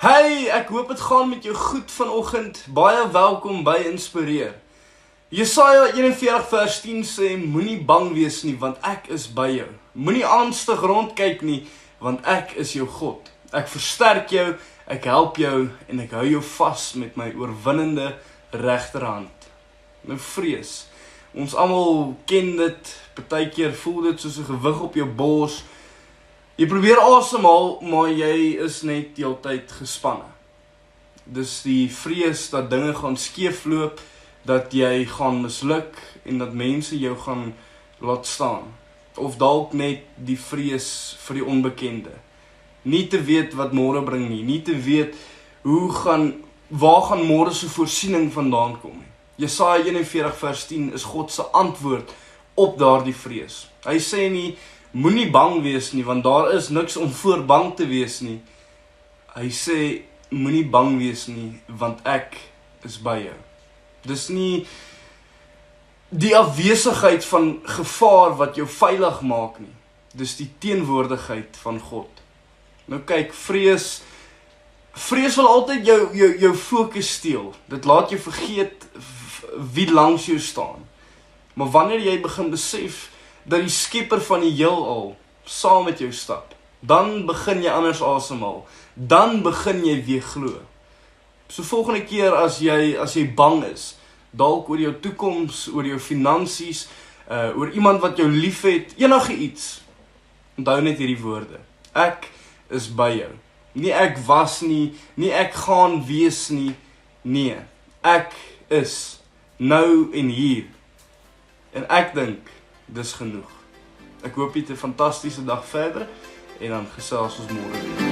Hey, ek hoop het gaan met jou goed vanoggend. Baie welkom by Inspireer. Jesaja 41 vers 10 sê, moenie bang wees nie, want ek is by jou. Moenie angstig rondkyk nie, want ek is jou God. Ek versterk jou, ek help jou en ek hou jou vas met my oorwinnende regterhand. Nou vrees. Ons almal ken dit, partykeer voel dit soos 'n gewig op jou bors. Jy probeer asemhaal, maar jy is net heeltyd gespanne. Dis die vrees dat dinge gaan skeefloop, dat jy gaan misluk en dat mense jou gaan laat staan. Of dalk net die vrees vir die onbekende. Nie te weet wat môre bring nie te weet waar gaan môre se voorsiening vandaan kom nie. Jesaja 41 vers 10 is God se antwoord op daardie vrees. Hy sê nie, moenie bang wees nie, want daar is niks om voor bang te wees nie. Hy sê, moenie bang wees nie, want ek is by jou. Dis nie die afwesigheid van gevaar wat jou veilig maak nie. Dis die teenwoordigheid van God. Nou kyk, vrees wil altyd jou fokus steel. Dit laat jou vergeet wie langs jou staan. Maar wanneer jy begin besef dat die skepper van die heelal saam met jou stap, dan begin jy anders asemhaal. Dan begin jy weer glo. So volgende keer as jy bang is, dalk oor jou toekoms, oor jou finansies, oor iemand wat jou liefhet, enige iets, onthou net hierdie woorde. Ek is by jou. Nie ek was nie, nie ek gaan wees nie, nee, ek is nou en hier. En ek dink, dis genoeg. Ek hoop jy het 'n fantastiese dag verder en dan gesels ons môre weer.